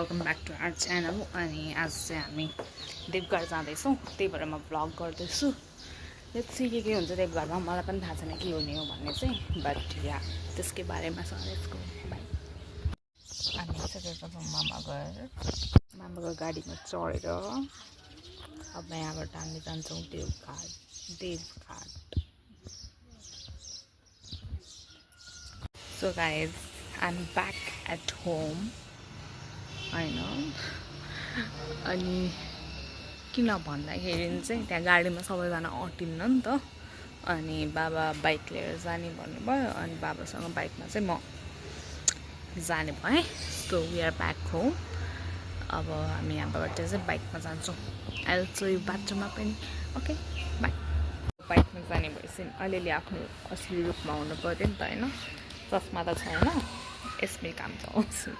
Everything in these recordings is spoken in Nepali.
Welcome back to our channel. अनि आज चाहिँ हामी देवघर जाँदैछौँ, त्यही भएर म भ्लग गर्दैछु। लेट्स सी के हुन्छ देवघरमा। मलाई पनि थाहा छैन के हुने हो भन्ने चाहिँ, बट या त्यसकै बारेमा छ। Let's go by. हामी आइसकेको छौँ मामाको गाडीमा चढेर। अब यहाँबाट हामी जान्छौँ देवघाट। So guys, I am back at home होइन। अनि किन भन्दाखेरि चाहिँ त्यहाँ गाडीमा सबैजना अटिन्न नि त। अनि बाबा बाइक लिएर जाने भन्नुभयो, अनि बाबासँग बाइकमा चाहिँ म जाने भएँ। So we are back home. अब हामी यहाँबाट चाहिँ बाइकमा जान्छौँ। आई विल सो यु बाटोमा पनि। Okay by. बाइकमा जाने भएपछि अलिअलि आफ्नो असली रूपमा हुनु पऱ्यो नि त होइन। चस्मा त छैन, यसमै काम चलाउँछु।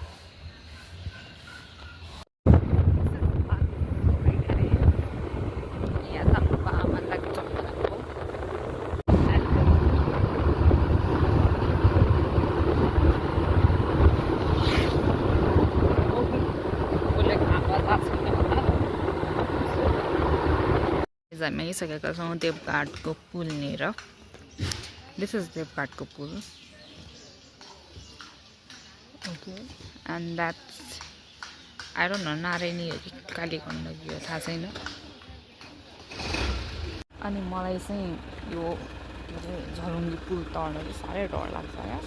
हामी आइसकेका छौँ देवघाटको पुलनिर। दिस इज देवघाटको पुल। Okay, and that's I don't know Narayani हो कि कालीगण्डकी हो थाहा छैन। अनि मलाई चाहिँ यो के अरे झलुङ्गी पुल तर्न चाहिँ साह्रै डर लाग्छ क्या,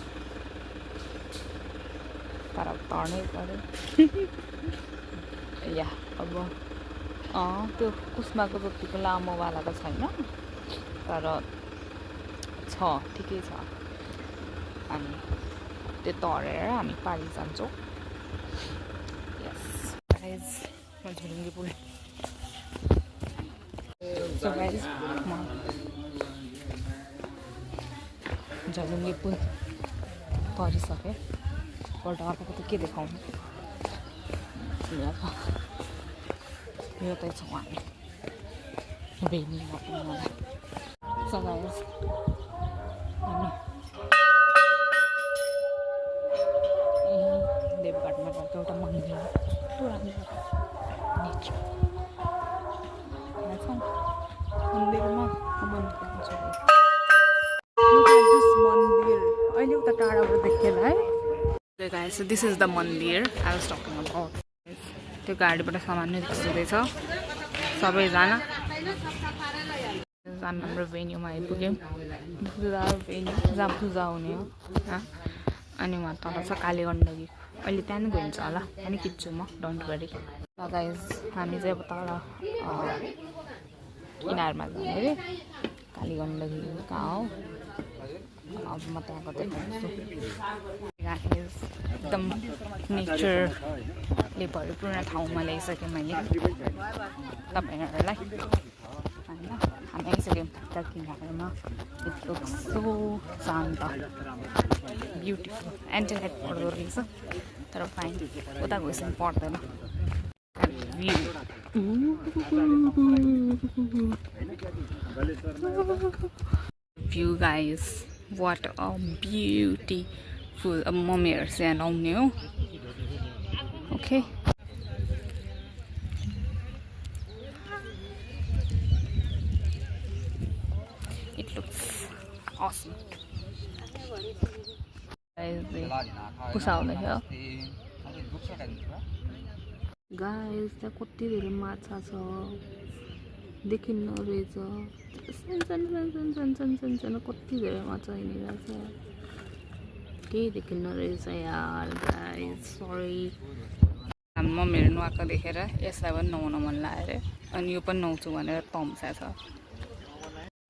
तर तर्नै पऱ्यो। या अब त्यो कुस्माको जतिको लामोवाला त छैन, तर छ, ठिकै छ। अनि त्यो तरेर हामी पारि जान्छौँ। यस गाइज, म झुलुङ्गे पुल। सो गाइज, म झलुङ्गे पुल तरिसकेँ। बट अर्को त के देखाउनु, यो त छौँ हामी भेनीमा पुग्नलाई। सो गाइज, हामी देवघाटमा भएको एउटा मन्दिर हो, कस्तो राम्रो नेचर। यहाँ छौँ मन्दिरमा। मन्दिर अहिले उता टाढाबाट देखेर है। गाइस, दिस इज द मन्दिर आई वाज टकिङ अबाउट। त्यो गाडीबाट सामान नै खिच्दैछ सबैजना। हाम्रो भेन्यूमा आइपुग्यौँ। भेन्यू जहाँ पूजा हुने हो। अनि उहाँ तल छ कालीगण्डकी। अहिले त्यहाँ नि गइन्छ होला, त्यहाँ नि खिच्छु म, डोन्ट वरी। गाइस, हामी चाहिँ अब तल किनारमा जाने अरे। कालीगण्डकी कहाँ हो, अब म त्यहाँको देखाउँछु। एकदम नेचरले भरिपूर्ण ठाउँमा ल्याइसकेँ मैले तपाईँहरूलाई होइन। हामी आइसक्यौँ त्यहाँ किनारमा। इट लुक्स सो शान्त, ब्युटिफुल। एन्टिलाइट पर्दो रहेछ, तर फाइन, उता गएपछि पर्दैन। View guys, what a beautiful. अब मम्मीहरू चाहिँ आउने हो। Okay, it looks awesome. पुसा हुँदैछ गाइस। त्यहाँ कति धेरै माछा छ, देखिन्न रहेछ। सानो कति धेरै माछा हिँडिरहेछ, केही देखिन्न रहेछ यार। Guys sorry. हाम्रो मम्मीहरू नुहाएको देखेर यसलाई पनि नुहाउन मन लाग्यो अरे, अनि यो पनि नुहाउँछु भनेर तम्सा छ।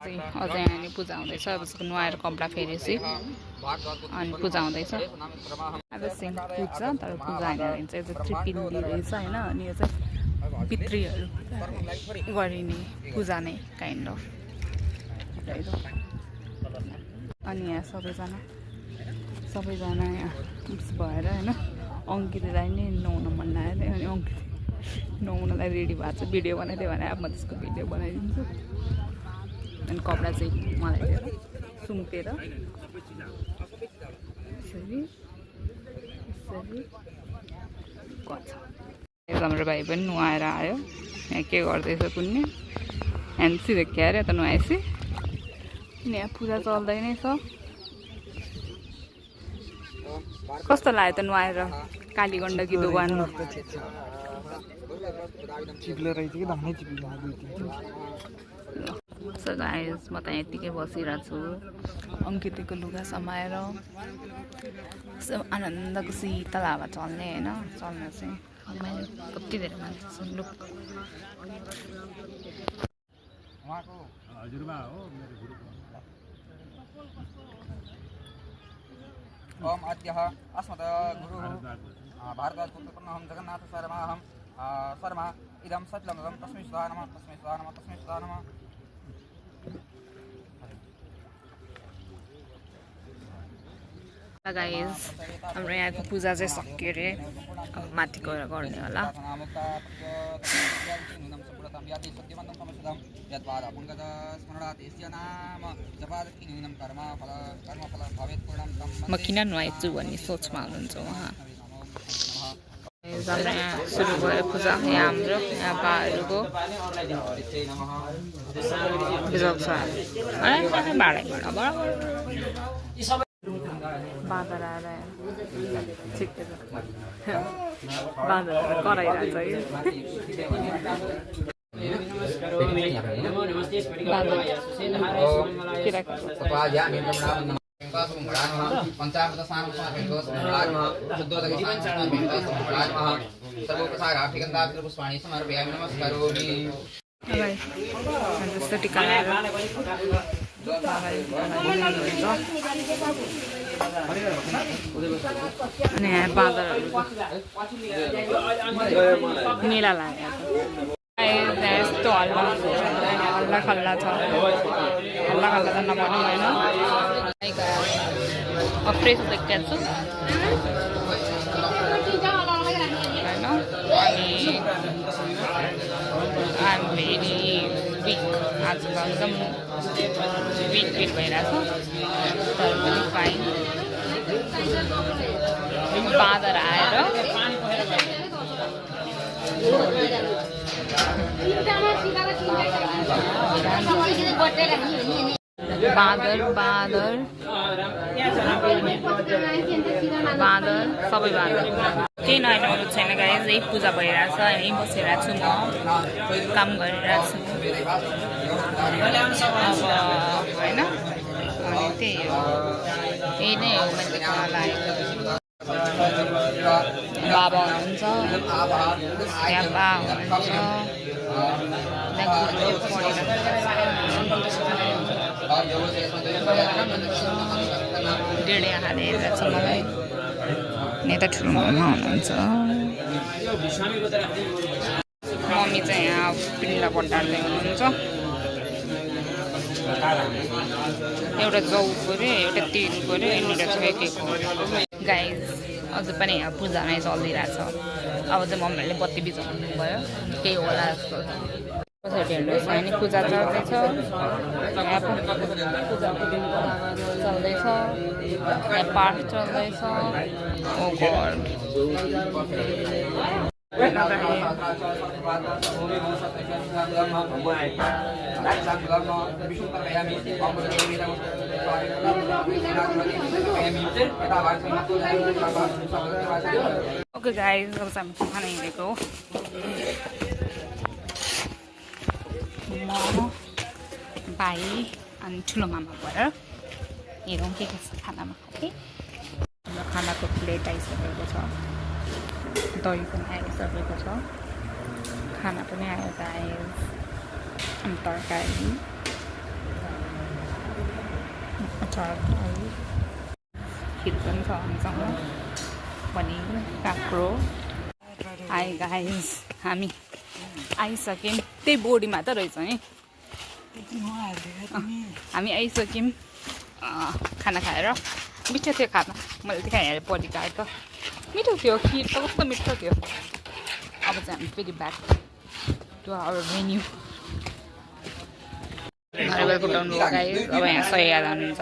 अझै यहाँ पूजा हुँदैछ। अब उसको नुहाएर कपडा फेरेपछि अनि पूजा हुँदैछ। अब सिङ पूजा, तर पूजा होइन भने चाहिँ त्रिपिन्दी रहेछ होइन। अनि यो चाहिँ पितृहरू गरिने पूजा नै काइन्ड अफ। अनि यहाँ सबैजना यहाँ उस भएर होइन। अङ्कितलाई नै नुहाउन मन लाग्यो थियो, अनि अङ्कित नुहाउनलाई रेडी भएको छ। भिडियो बनाइदियो भने अब म त्यसको भिडियो बनाइदिन्छु। अनि कपडा चाहिँ मलाई दिएर सुम्पेर यसरी गर्छ। हाम्रो भाइ पनि नुहाएर आयो यहाँ के गर्दैछ कुन्ने एनसी देख्यो अरे त नुहाएपछि यहाँ पूजा चल्दै नै छ कस्तो लाग्यो त नुहाएर कालीगण्डकी दोकानमा सो गाइस म त यतिकै बसिरहेको छु अङ्कितको लुगा समाएर आनन्द खुसी शीतल हावा चल्ने होइन चल्न चाहिँ मैले कति धेरै मान्छे छ लुक ओम अद्यः अस्मत् गुरुः भारतपुत्रपुर्णहं जगन्नाथ शर्मा इदं सचलमदं तस्मै सुधा नमः तस्मै सुधा नमः तस्मै सुधा नमः गाइस हाम्रो यहाँको पूजा चाहिँ सकियो अरे अब माथि गएर गर्ने होला म किन नुहाइछु भन्ने सोचमा हुनुहुन्छ उहाँ हाम्रो यहाँ सुरु भयो पूजा यहाँ हाम्रो यहाँ बाहरूको बाँदर आएर ठिकै छ बाँदर कराइरहेछ जस्तो टिका लगाएर अनि यहाँ बाँदरहरू मेला लागेको यस्तो हल्ला हल्ला खल्ला छ हल्ला खल्ला त नभनौँ होइन फ्रेस देखेको छु होइन अनि आइ एम भेरी विक आजकल एकदम विक भइरहेको छ तर पनि फाइन बाँदर आएर बाँदर बाँदर बाँदर सबै बाँदर केही नयाँ अरू छैन गाइस यही पूजा भइरहेछ यहीँ बसिरहेको छु म काम गरिरहेको छु अब होइन अनि त्यही हो यही नै हो मैले खाना लागेको बाबा हुनुहुन्छ यहाँ बा हुनुहुन्छ डेढ यहाँ हेरेको छ मलाई नेता ठुलो मामा हुनुहुन्छ मम्मी चाहिँ यहाँ पिल्ला बटार्दै हुनुहुन्छ एउटा जौ पऱ्यो एउटा तेल पऱ्यो यहाँनिर छ एक गाइस अझ पनि यहाँ पूजा नै चलिरहेछ अब चाहिँ मम्मीहरूले बत्ती बिजाउनु भयो केही होला जस्तो कसरी हेर्नुहोस् अनि पूजा चल्दैछ यहाँ चल्दैछ यहाँ पाठ चल्दैछ ओ गॉड ओके गाइस अब चाहिँ हामी खाना हिँडेको म भाइ अनि ठुलो मामा भएर हेरौँ के छ खानामा है हाम्रो खानाको प्लेट आइसकेको छ दही पनि आइसकेको छ खाना पनि आयो गाइस अनि तरकारी खिर पनि छ हामीसँग पनिर काँक्रो आए गाइस हामी आइसक्यौँ त्यही बोडीमा त रहेछ नि हामी आइसक्यौँ खाना खाएर मिठो थियो खाना मैले त खाएँ बडी काटेको मिठो थियो खिर त कस्तो मिठो थियो अब चाहिँ हामी फेरि ब्याक टु आवर मेन्यु नरिवल कुटाउनु लगायो अब यहाँ सही याद हुनुहुन्छ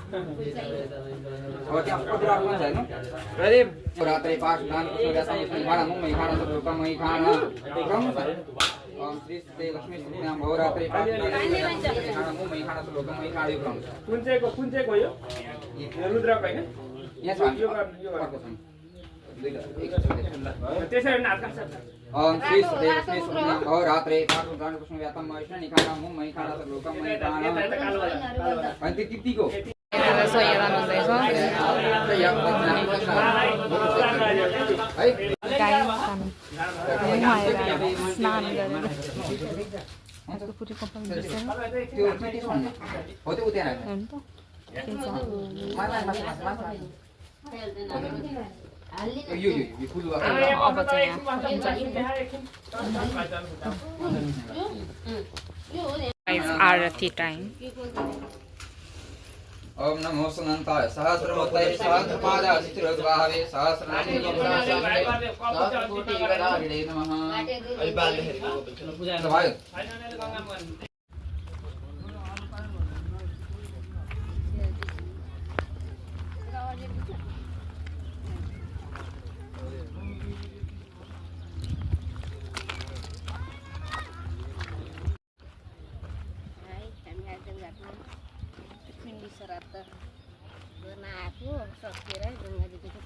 अब त्यहाँ कति राख्नु छ हैन रात्रै पाठ दान सूर्य समिति खाना मुम्बई खाना कमै खाना क्रम ओम श्री श्री लक्ष्मी सुनाम भवरात्रि पाठ खाना मुम्बई खाना कमै खाना यो क्रम कुन चाहिँ गयो रुद्रको हैन यहाँ छ यो अर्को छ त्यसरी नाच गर्छ ओम श्री श्री लक्ष्मी सुनाम भवरात्रि पाठ दान कृष्ण व्यातम वैष्णवी खाना मुम्बई खाना कमै खाना अनि त्यतिको सोहिरान हुँदैछ स्नान गरेर पुरै कपाल धुइसक्यो त्यो त्यति छ हो त्यो उता राख्नु हेर्नु त यो फुल अब चाहिँ यहाँ आरती टाइम ओम नमो सनन्ताय सहस्रमूर्तये सहस्रपादाय चित्रद्वाहवे सहस्रनाथे सहस्रकोटि गदाधिरे नमः भयो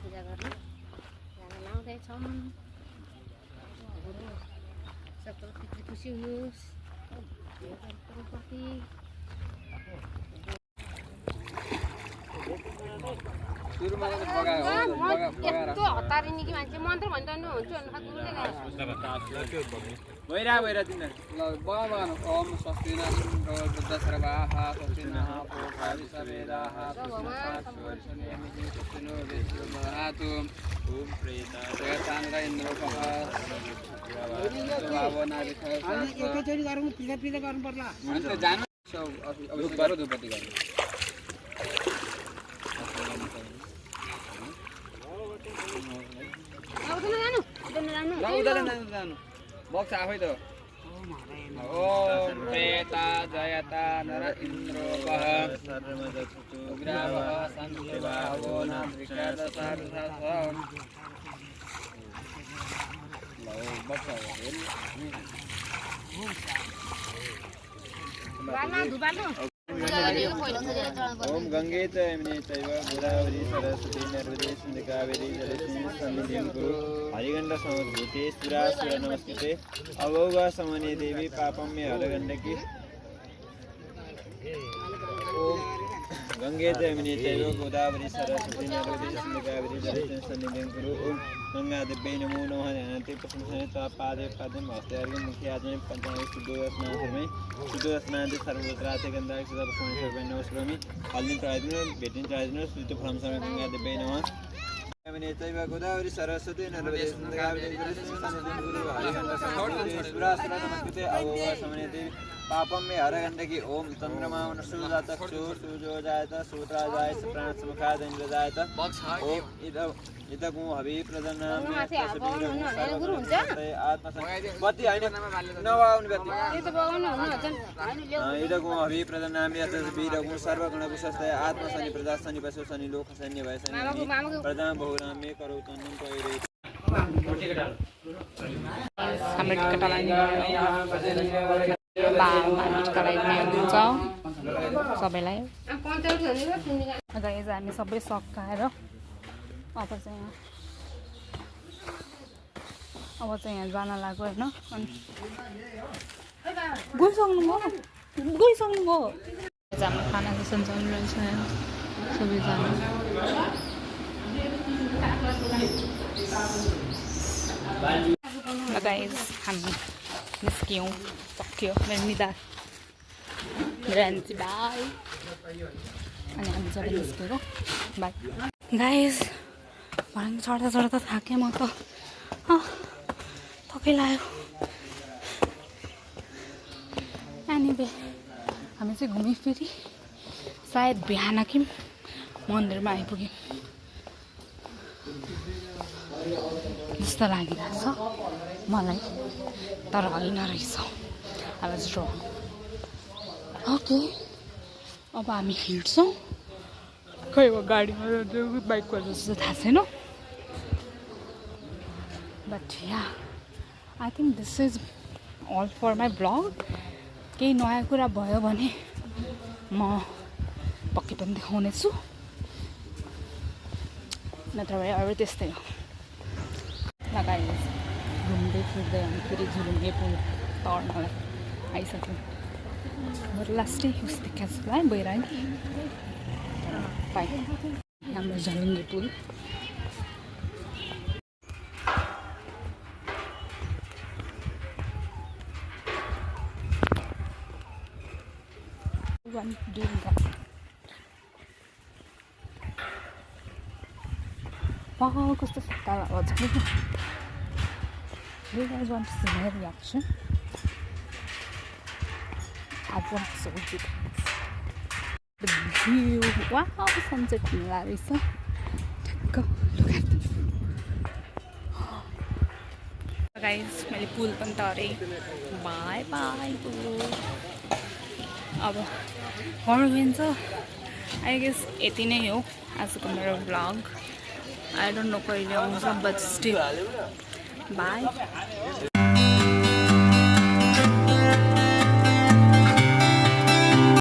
पूजा गर्न लाउँदैछौँ सबको खुसी होस् हतारिने कि मान्छे मन्त्र भन्नु हुन्छ भइरा तिनीहरू ल बगान ओम स्वस्ति न बुद्ध सर्वाः स्वस्ति नः पूर्वादि सवेदाः स्वस्ति ओम प्रेतान इन्द्रपः भावना एकैचोटि गरौँ पिता गर्नु पर्ला हुन्छ जानु अब गरौ दुपट्टी गर्नु जानु बक्स आफै त ओम प्रेता जयता नर इन्द्रपः उग्रावः सन्देवावो नात्रिकाद सारसास ल बक्स ओम गंगे च यमुने चैव गोदावरी सरस्वती नर्मदे सिन्धु कावेरी जलेस्मिन् सन्निधिं कुरु हरिगण्ड समुद्भूते सुरासुर नमस्कृते अवौगा समने देवी पापं मे हरगण्डकी ओम गंगे च यमुने चैव गोदावरी सरस्वती नर्मदे सिन्धु कावेरी जलेस्मिन् सन्निधिं कुरु ओम गंगा देव्यै नमो नमः ध्यानते प्रशंसने त्वा पादे पादं हस्ते अर्घ्यं मुखे आचमने पंचांगे शुद्धोस्नान धर्मे शुद्धोस्नान्ते सर्वत्राते गन्धाय सदा प्रसन्न सर्वै नमस्करोमि हल्दी चढाइदिनु भेटिन चढाइदिनु शुद्ध फलम समय गंगा देव्यै नमः यमुने चैव गोदावरी सरस्वती नर्मदे सिन्धु कावेरी जलेस्मिन् सन्निधिं कुरु हरिगण्ड समुद्भूते सुरासुर नमस्कृते अवोगा समने देवी पापं मे हरगण्डकी ओम चन्द्रमा मनसुजात सूर्यो जायत सूत्रा जायत प्राणसमुखाद इन्द्र जायत ओम इदगु हवि प्रजनाम बत्ती हैन नवाउनु बत्ती इदगु हवि प्रजनाम यत वीरगु सर्वगुण विशेषतया आत्मा शनि प्रजा शनि पशु शनि लोक सैन्य भय शनि प्रजा बहुनाम मे करौ तन्नं पयरे हाम्रो टिकट लगाइदिनुहुन्छ सबैलाई गाइज हामी सबै सकाएर अब चाहिँ यहाँ जान लाग्यो होइन अनि गइसक्नुभयो हाम्रो खाना सेसन चलिरहेछ सबैजना गाइज हामी निस्क्यौँ सक्यो मेरो निदा रेन्ची बाई अनि हामी सबै निस्केको बाई गाइज भन चढ्दा थाकेँ म त थकै लाग्यो एनिवे हामी चाहिँ घुम्यौँ फेरि सायद बिहान कि मन्दिरमा आइपुग्यौँ जस्तो लागिरहेछ मलाई तर होइन रहेछ अब स्ट्रङ ओके अब हामी हिँड्छौँ खै हो गाडीमा बाइकको जस्तो थाहा छैन but yeah I think this is all for my blog केही नयाँ कुरा भयो भने म पक्कै पनि देखाउने छु नत्र भए अरू त्यस्तै हो लगाइन्छ घुम्दै फिर्दै हामी फेरि झुलुङ्गे पुल तर्नलाई आइसक्यौँ बरु लास्टै उस देखाएको छु है बैरागी पाइ हाम्रो झलुङ्गे पुल कस्तो सत्ता आवाज Do you guys want to see my reaction? I want to show you guys the view. Wow, sunset Larissa. Go look at this. Guys, मैले पुल पनि तरेँ बाई बाई पुल अब हर्न आई गेस यति नै हो आजको मेरो ब्लग आई डोन्ट नो कहिले आउँछ बट स्टिल बाई